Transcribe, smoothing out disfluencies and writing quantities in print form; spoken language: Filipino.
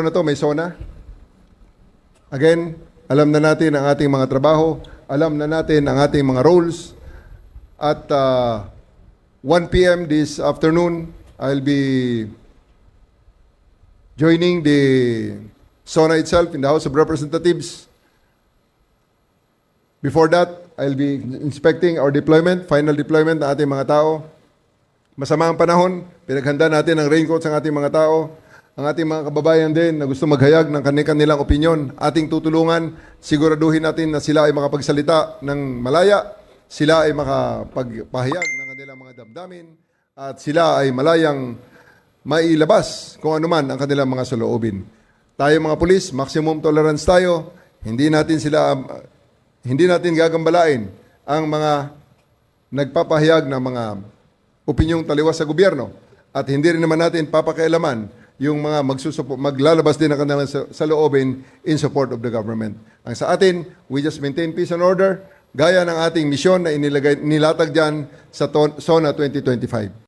na to, may SONA. Again, alam na natin ang ating mga trabaho, alam na natin ang ating mga roles. At 1 p.m. this afternoon, I'll be joining the SONA itself in the House of Representatives. Before that, I'll be inspecting our deployment, final deployment ng ating mga tao. Masama ang panahon, pinaghanda natin ang raincoats ng ating mga tao. Ang ating mga kababayan din na gusto maghayag ng kanilang opinyon, ating tutulungan, siguraduhin natin na sila ay makapagsalita ng malaya, sila ay makapagpahayag ng kanilang mga damdamin, at sila ay malayang mailabas kung anuman ang kanilang mga saloobin. Tayo mga pulis, maximum tolerance tayo, hindi natin gagambalain ang mga nagpapahayag ng mga opinyong taliwas sa gobyerno, at hindi rin naman natin papakialaman yung mga maglalabas din ng kanilang saloobin in support of the government. Ang sa atin, we just maintain peace and order, gaya ng ating misyon na nilatag dyan sa SONA 2025.